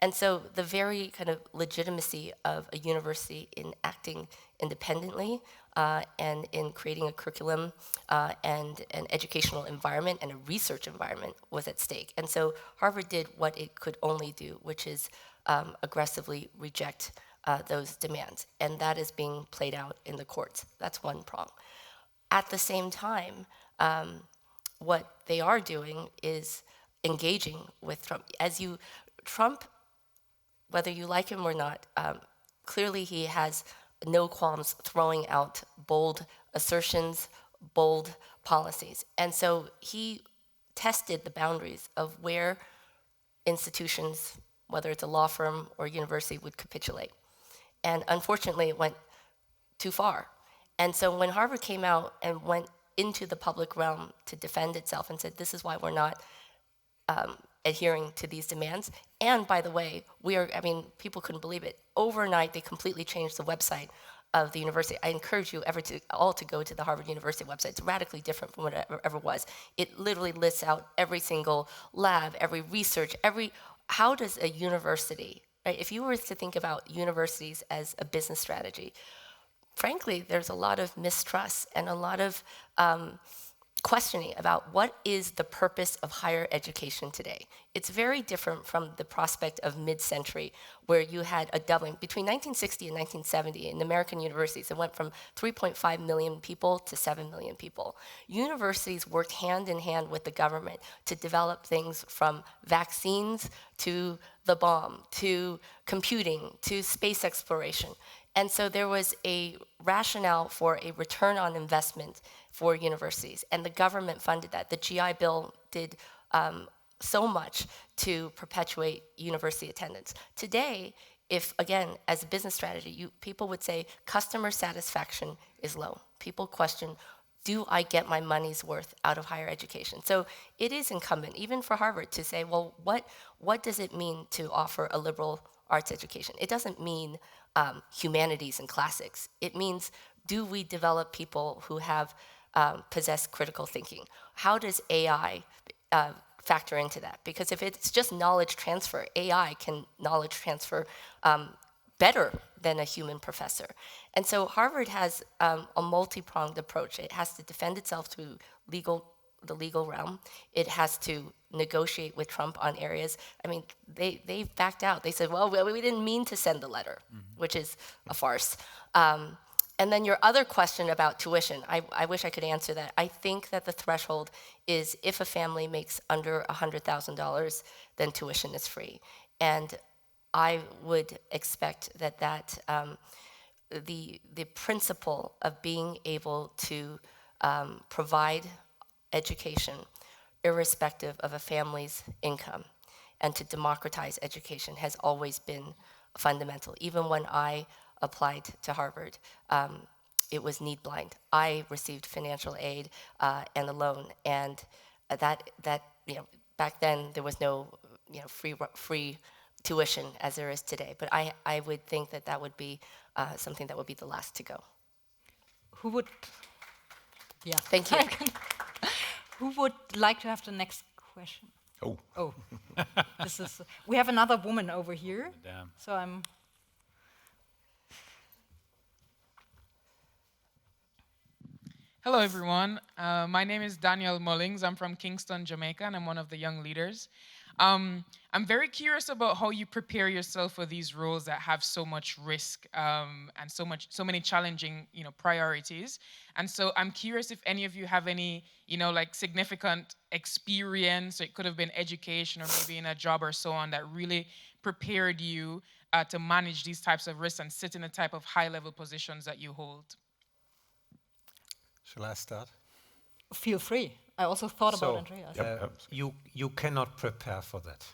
And so the very kind of legitimacy of a university in acting independently and in creating a curriculum and an educational environment and a research environment was at stake. And so Harvard did what it could only do, which is aggressively reject those demands. And that is being played out in the courts. That's one prong. At the same time, what they are doing is engaging with Trump. Trump, whether you like him or not, clearly he has no qualms throwing out bold assertions, bold policies. And so he tested the boundaries of where institutions, whether it's a law firm or university, would capitulate. And unfortunately, it went too far. And so when Harvard came out and went into the public realm to defend itself and said, this is why we're not adhering to these demands. And by the way, people couldn't believe it. Overnight, they completely changed the website of the university. I encourage you all to go to the Harvard University website. It's radically different from what it ever was. It literally lists out every single lab, every research, how does a university, right? If you were to think about universities as a business strategy, frankly, there's a lot of mistrust and a lot of questioning about what is the purpose of higher education today. It's very different from the prospect of mid-century, where you had a doubling. Between 1960 and 1970, in American universities, it went from 3.5 million people to 7 million people. Universities worked hand in hand with the government to develop things from vaccines to the bomb, to computing, to space exploration. And so there was a rationale for a return on investment for universities, and the government funded that. The GI Bill did so much to perpetuate university attendance. Today, if, again, as a business strategy, people would say customer satisfaction is low. People question, do I get my money's worth out of higher education? So it is incumbent, even for Harvard, to say, well, what does it mean to offer a liberal arts education? It doesn't mean humanities and classics. It means, do we develop people who have possess critical thinking? How does AI factor into that? Because if it's just knowledge transfer, AI can knowledge transfer better than a human professor. And so Harvard has a multi-pronged approach. It has to defend itself through the legal realm. It has to negotiate with Trump on areas. I mean, they backed out. They said, well, we didn't mean to send the letter, which is a farce. And then your other question about tuition, I wish I could answer that. I think that the threshold is if a family makes under $100,000, then tuition is free. And I would expect that the principle of being able to provide education irrespective of a family's income and to democratize education has always been fundamental. Even when I applied to Harvard, it was need blind. I received financial aid and a loan, and that back then there was no free tuition as there is today. But I would think that would be something that would be the last to go. Who would? Yeah. Thank you. Who would like to have the next question? Oh. We have another woman over here. Damn. So I'm. Hello, everyone. My name is Daniel Mullings. I'm from Kingston, Jamaica, and I'm one of the young leaders. I'm very curious about how you prepare yourself for these roles that have so much risk and so many challenging, priorities. And so I'm curious if any of you have any, like significant experience. It could have been education or maybe in a job or so on that really prepared you to manage these types of risks and sit in the type of high-level positions that you hold. Shall I start? Feel free. I also thought about So, Andreas. you cannot prepare for that.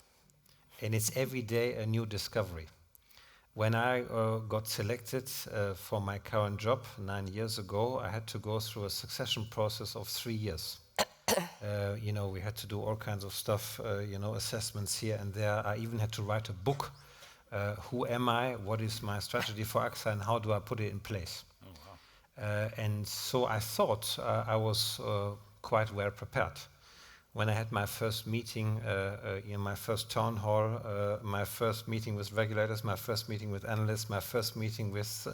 And it's every day a new discovery. When I got selected for my current job 9 years ago, I had to go through a succession process of 3 years. We had to do all kinds of stuff, assessments here and there. I even had to write a book. Who am I? What is my strategy for AXA? And how do I put it in place? And so I thought I was quite well prepared. When I had my first meeting, my first town hall, my first meeting with regulators, my first meeting with analysts, my first meeting with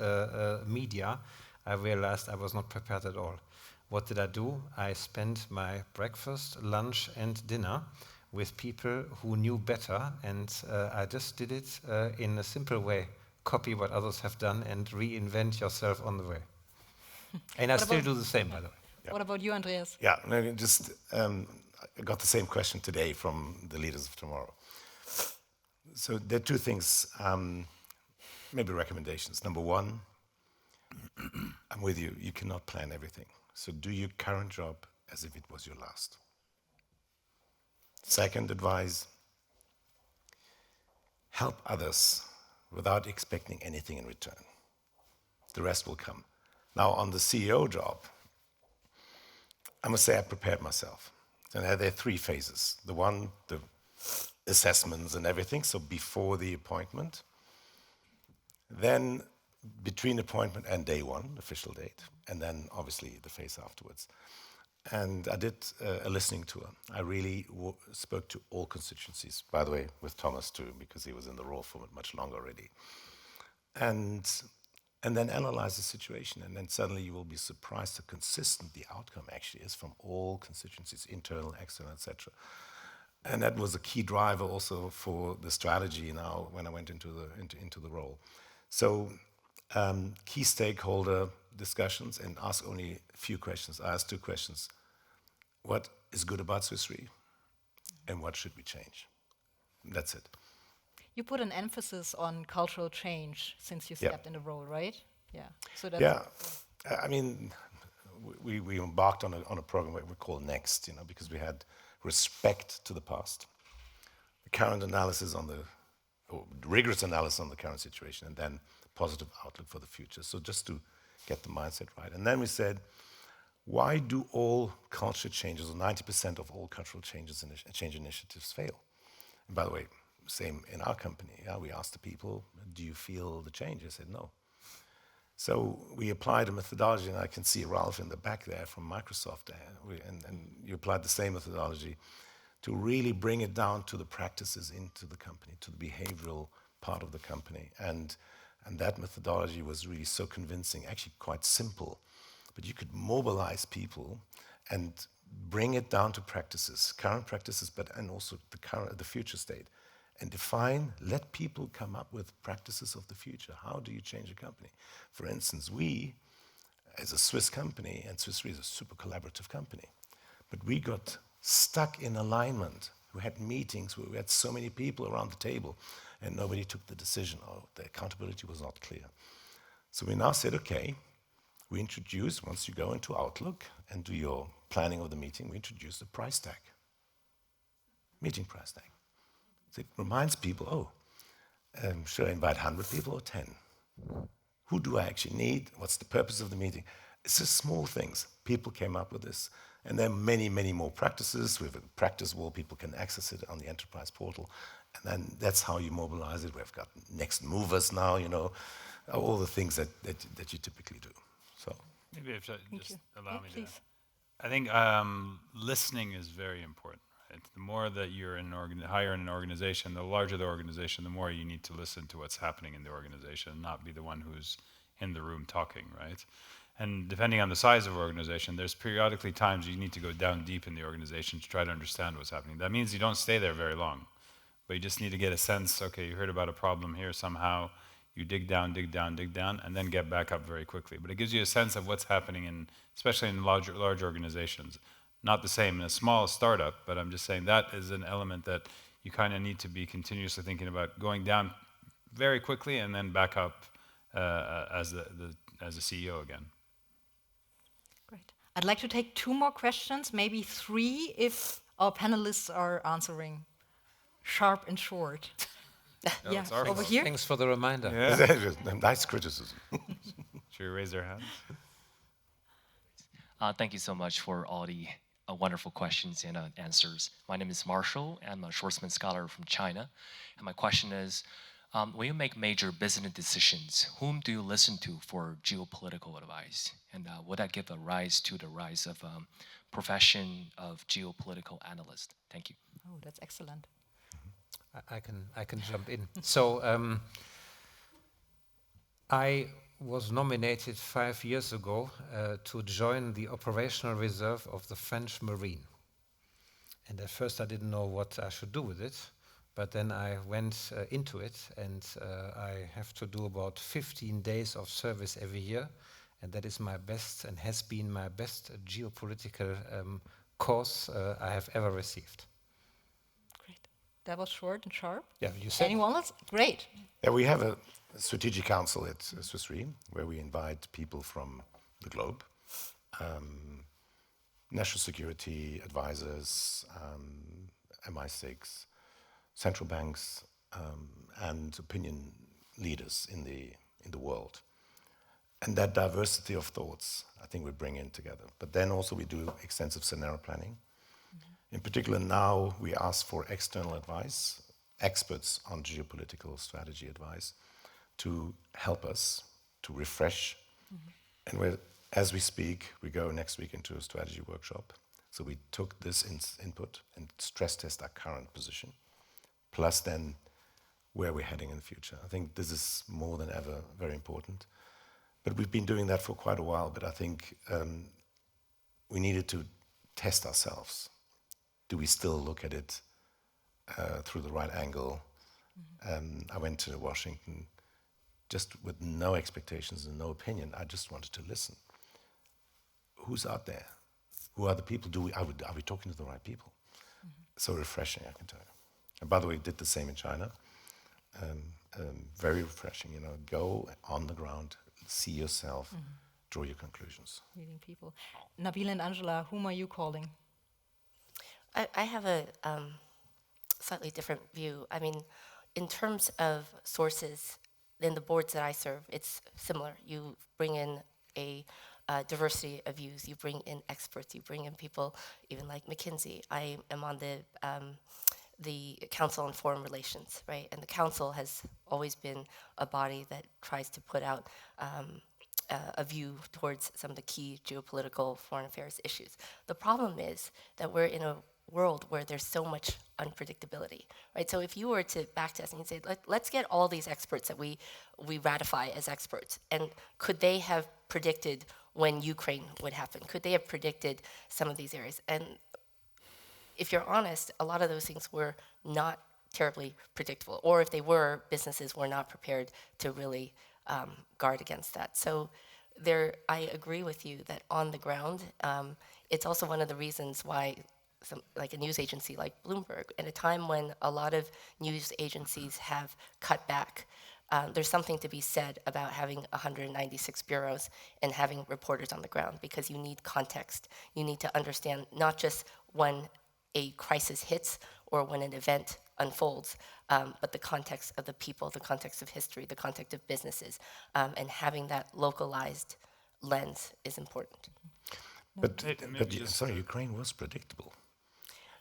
media, I realized I was not prepared at all. What did I do? I spent my breakfast, lunch, and dinner with people who knew better, and I just did it in a simple way. Copy what others have done and reinvent yourself on the way. And I still do the same, by the way. Yeah. What about you, Andreas? Yeah, no, just I got the same question today from the leaders of tomorrow. So there are two things, maybe recommendations. Number one, I'm with you. You cannot plan everything. So do your current job as if it was your last. Second advice, help others without expecting anything in return. The rest will come. Now, on the CEO job, I must say I prepared myself. And there are 3 phases. The one, the assessments and everything, so before the appointment. Then between appointment and day 1, official date. And then obviously the phase afterwards. And I did a listening tour. I really spoke to all constituencies, by the way, with Thomas too, because he was in the role for much longer already. And then analyze the situation, and then suddenly you will be surprised how consistent the outcome actually is from all constituencies, internal, external, etc. And that was a key driver also for the strategy now when I went into the role. So key stakeholder discussions, and ask only a few questions. I asked 2 questions. What is good about Swiss Re, and what should we change? That's it. You put an emphasis on cultural change since you stepped in the role, right? Yeah. So that's I mean, we embarked on a program that we call Next, because we had respect to the past, the current analysis rigorous analysis on the current situation, and then positive outlook for the future. So just to get the mindset right. And then we said, why do all culture changes, or 90% of all cultural change initiatives fail? And by the way, same in our company. We asked the people, do you feel the change? They said no. So we applied a methodology, and I can see Ralph in the back there from Microsoft, and you applied the same methodology to really bring it down to the practices into the company, to the behavioral part of the company. And that methodology was really so convincing, actually quite simple, but you could mobilize people and bring it down to practices, current practices, and also the future state. And let people come up with practices of the future. How do you change a company? For instance, we, as a Swiss company, and Swiss Re is a super collaborative company, but we got stuck in alignment. We had meetings where we had so many people around the table, and nobody took the decision. The accountability was not clear. So we now said, okay, we introduce, once you go into Outlook and do your planning of the meeting, we introduce the price tag, meeting price tag. So it reminds people, should I invite 100 people or 10? Who do I actually need? What's the purpose of the meeting? It's just small things. People came up with this. And there are many, many more practices. We have a practice wall. People can access it on the enterprise portal. And then that's how you mobilize it. We've got next movers now, all the things that you typically do. So maybe if you just allow me please. to. I think listening is very important. Right? The more that you're higher in an organization, the larger the organization, the more you need to listen to what's happening in the organization, and not be the one who's in the room talking, right? And depending on the size of an organization, there's periodically times you need to go down deep in the organization to try to understand what's happening. That means you don't stay there very long, but you just need to get a sense, okay, you heard about a problem here somehow, you dig down, and then get back up very quickly. But it gives you a sense of what's happening, especially in large organizations. Not the same in a small startup, but I'm just saying that is an element that you kind of need to be continuously thinking about, going down very quickly and then back up as a CEO again. Great. I'd like to take 2 more questions, maybe 3 if our panelists are answering sharp and short. Yeah, it's our over fault. here. Thanks for the reminder. Nice criticism. Should we raise our hands? Thank you so much for all the wonderful questions and answers. My name is Marshall. I'm a Schwarzman scholar from China. And my question is, when you make major business decisions, whom do you listen to for geopolitical advice? And would that give a rise to the rise of profession of geopolitical analyst? Thank you. Oh, that's excellent. I can jump in. So I was nominated 5 years ago to join the operational reserve of the French Marine. And at first I didn't know what I should do with it, but then I went into it, and I have to do about 15 days of service every year, and that is my best and has been my best geopolitical course I have ever received. Great. That was short and sharp. Yeah, you said. Anyone else? Great. Yeah, we have a strategic council at Swiss Re where we invite people from the globe, national security advisors, MI6, central banks, and opinion leaders in the world. And that diversity of thoughts, I think we bring in together. But then also we do extensive scenario planning. In particular, now we ask for external advice, experts on geopolitical strategy advice, to help us to refresh. And as we speak, we go next week into a strategy workshop. So we took this input and stress test our current position, plus then where we're heading in the future. I think this is more than ever very important. But we've been doing that for quite a while, but I think we needed to test ourselves. Do we still look at it through the right angle? I went to Washington just with no expectations and no opinion. I just wanted to listen. Who's out there? Who are the people? Are we talking to the right people? So refreshing, I can tell you. And by the way, did the same in China. Very refreshing, go on the ground, see yourself, draw your conclusions. Leading people. Nabeel and Angela, whom are you calling? I have a slightly different view. I mean, in terms of sources, in the boards that I serve, it's similar. You bring in a diversity of views. You bring in experts. You bring in people, even like McKinsey. I am on the Council on Foreign Relations, right? And the Council has always been a body that tries to put out a view towards some of the key geopolitical foreign affairs issues. The problem is that we're in a world where there's so much unpredictability, right? So if you were to backtest and you say, let's get all these experts that we ratify as experts, and could they have predicted when Ukraine would happen? Could they have predicted some of these areas? And if you're honest, a lot of those things were not terribly predictable, or if they were, businesses were not prepared to really guard against that. So I agree with you that on the ground, it's also one of the reasons why like a news agency like Bloomberg, at a time when a lot of news agencies have cut back, there's something to be said about having 196 bureaus and having reporters on the ground, because you need context. You need to understand not just when a crisis hits or when an event unfolds, but the context of the people, the context of history, the context of businesses, and having that localized lens is important. But Ukraine was predictable.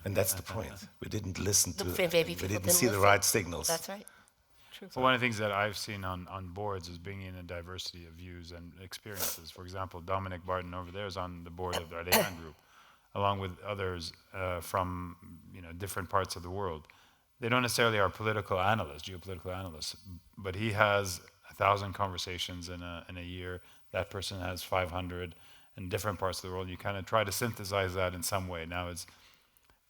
And that's the point. We didn't listen to it. We didn't see the right signals. That's right. True. Well, one of the things that I've seen on boards is bringing in a diversity of views and experiences. For example, Dominic Barton over there is on the board of the Olayan group, along with others from different parts of the world. They don't necessarily are political analysts, geopolitical analysts, but he has 1,000 conversations in a year that person has 500 in different parts of the world. You kind of try to synthesize that in some way. Now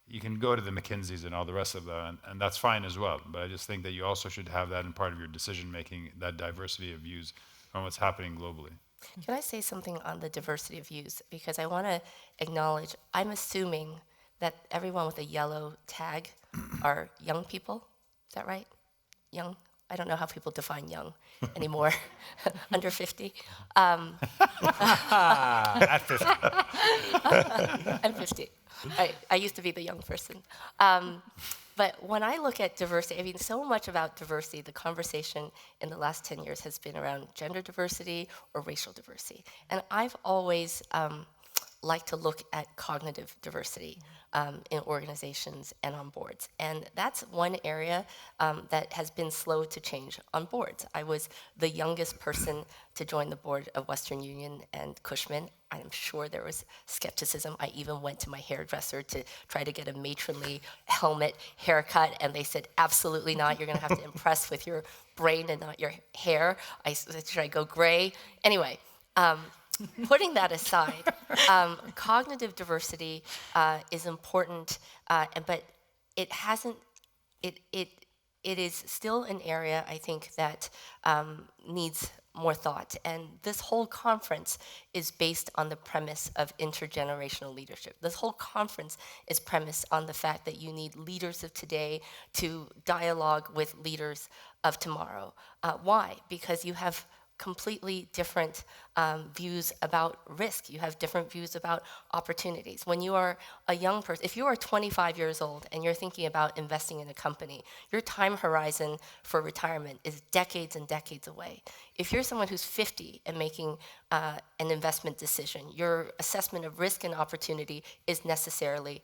you can go to the McKinseys and all the rest of them, and that's fine as well. But I just think that you also should have that in part of your decision making, that diversity of views on what's happening globally. Can I say something on the diversity of views? Because I want to acknowledge, I'm assuming that everyone with a yellow tag are young people. Is that right? Young? I don't know how people define young anymore. Under 50. At 50. I'm 50. I used to be the young person. But when I look at diversity, I mean, so much about diversity, the conversation in the last 10 years has been around gender diversity or racial diversity. And I've always liked to look at cognitive diversity in organizations and on boards. And that's one area that has been slow to change on boards. I was the youngest person to join the board of Western Union and Cushman. I'm sure there was skepticism. I even went to my hairdresser to try to get a matronly helmet haircut, and they said, absolutely not. You're going to have to impress with your brain and not your hair. I said, should I go gray? Anyway, putting that aside, cognitive diversity is important, but it hasn't. It is still an area, I think, that needs more thought. And this whole conference is based on the premise of intergenerational leadership. This whole conference is premised on the fact that you need leaders of today to dialogue with leaders of tomorrow. Why? Because you have completely different views about risk. You have different views about opportunities. When you are a young person, if you are 25 years old and you're thinking about investing in a company, your time horizon for retirement is decades and decades away. If you're someone who's 50 and making an investment decision, your assessment of risk and opportunity is necessarily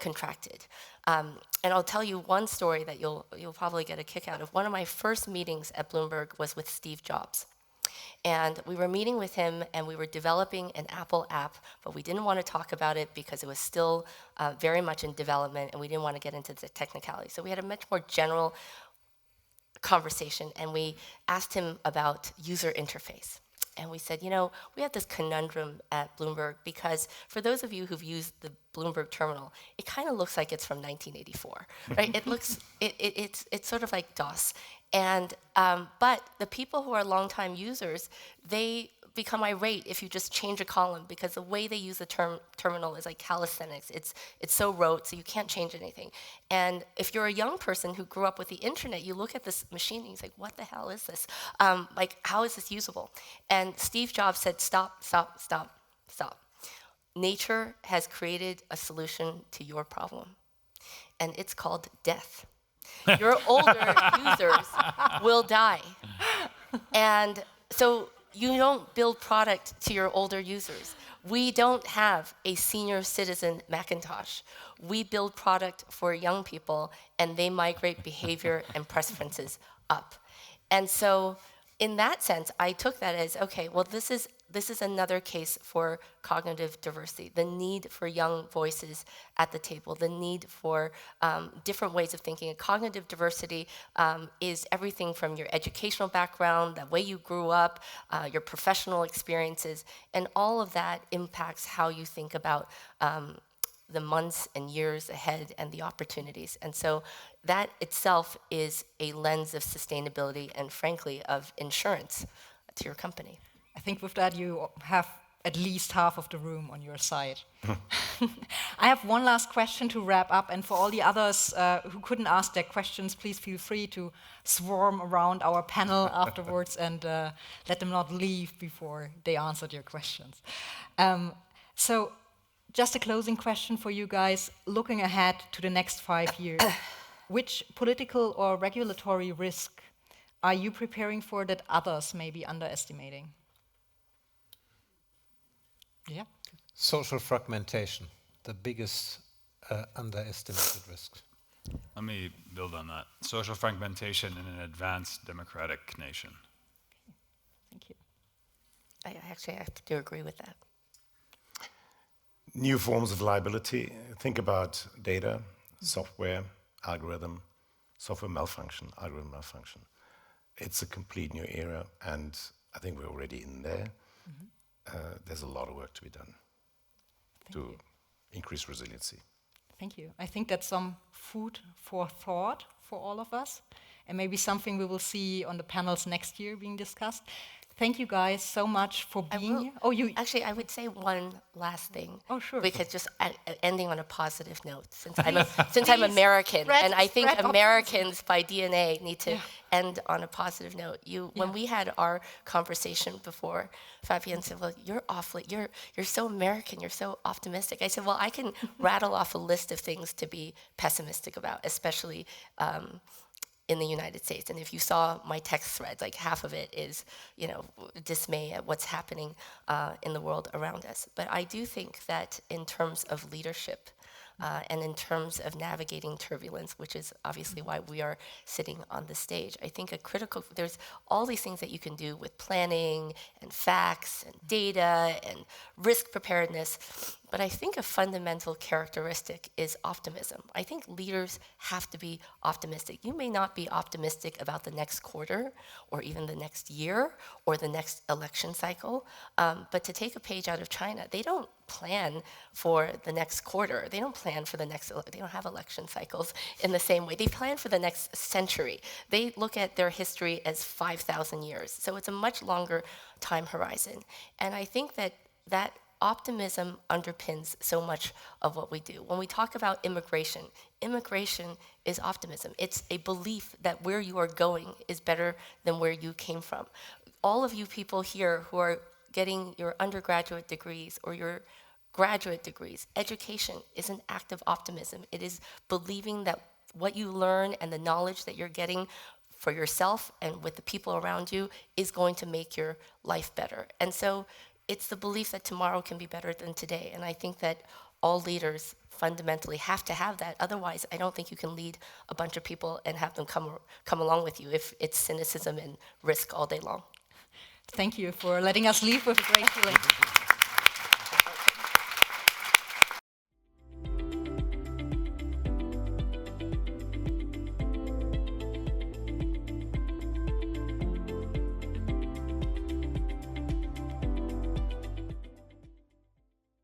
contracted. And I'll tell you one story that you'll probably get a kick out of. One of my first meetings at Bloomberg was with Steve Jobs. And we were meeting with him, and we were developing an Apple app, but we didn't want to talk about it because it was still very much in development, and we didn't want to get into the technicality. So we had a much more general conversation, and we asked him about user interface. And we said, you know, we have this conundrum at Bloomberg because for those of you who've used the Bloomberg terminal, it kind of looks like it's from 1984, right? It looks, it's sort of like DOS. And, but the people who are longtime users, they become irate if you just change a column because the way they use the terminal is like calisthenics. It's so rote, so you can't change anything. And if you're a young person who grew up with the internet, you look at this machine and you say, what the hell is this? Like, how is this usable? And Steve Jobs said, stop, stop, stop, stop. Nature has created a solution to your problem, and it's called death. Your older users will die. And so you don't build product to your older users. We don't have a senior citizen Macintosh. We build product for young people, and they migrate behavior and preferences up. And so in that sense, I took that as, okay, well, this is another case for cognitive diversity, the need for young voices at the table, the need for different ways of thinking. And cognitive diversity is everything from your educational background, the way you grew up, your professional experiences, and all of that impacts how you think about the months and years ahead and the opportunities. And so that itself is a lens of sustainability and, frankly, of insurance to your company. I think with that you have at least half of the room on your side. I have one last question to wrap up, and for all the others who couldn't ask their questions, please feel free to swarm around our panel afterwards and let them not leave before they answered your questions. So just a closing question for you guys. Looking ahead to the next 5 years, which political or regulatory risk are you preparing for that others may be underestimating? Yeah. Social fragmentation, the biggest underestimated risk. Let me build on that. Social fragmentation in an advanced democratic nation. Thank you. I actually have to agree with that. New forms of liability. Think about data, software, algorithm, software malfunction, algorithm malfunction. It's a complete new era, and I think we're already in there. There's a lot of work to be done to increase resiliency. Thank you. I think that's some food for thought for all of us, and maybe something we will see on the panels next year being discussed. Thank you guys so much for being here. Oh, you Actually, I would say one last thing. Oh, sure. Because just ending on a positive note, since I'm American, and I think Americans by DNA need to end on a positive note. When we had our conversation before, Fabienne said, "Well, you're so American, you're so optimistic." I said, "Well, I can rattle off a list of things to be pessimistic about, especially." In the United States. And if you saw my text threads, like half of it is, dismay at what's happening in the world around us. But I do think that in terms of leadership and in terms of navigating turbulence, which is obviously why we are sitting on the stage, I think there's all these things that you can do with planning and facts and data and risk preparedness. But I think a fundamental characteristic is optimism. I think leaders have to be optimistic. You may not be optimistic about the next quarter or even the next year or the next election cycle, but to take a page out of China, they don't plan for the next quarter. They don't plan for they don't have election cycles in the same way. They plan for the next century. They look at their history as 5,000 years. So it's a much longer time horizon. And I think that optimism underpins so much of what we do. When we talk about immigration is optimism. It's a belief that where you are going is better than where you came from. All of you people here who are getting your undergraduate degrees or your graduate degrees, education is an act of optimism. It is believing that what you learn and the knowledge that you're getting for yourself and with the people around you is going to make your life better. And so it's the belief that tomorrow can be better than today. And I think that all leaders fundamentally have to have that. Otherwise, I don't think you can lead a bunch of people and have them come along with you if it's cynicism and risk all day long. Thank you for letting us leave with a great feeling.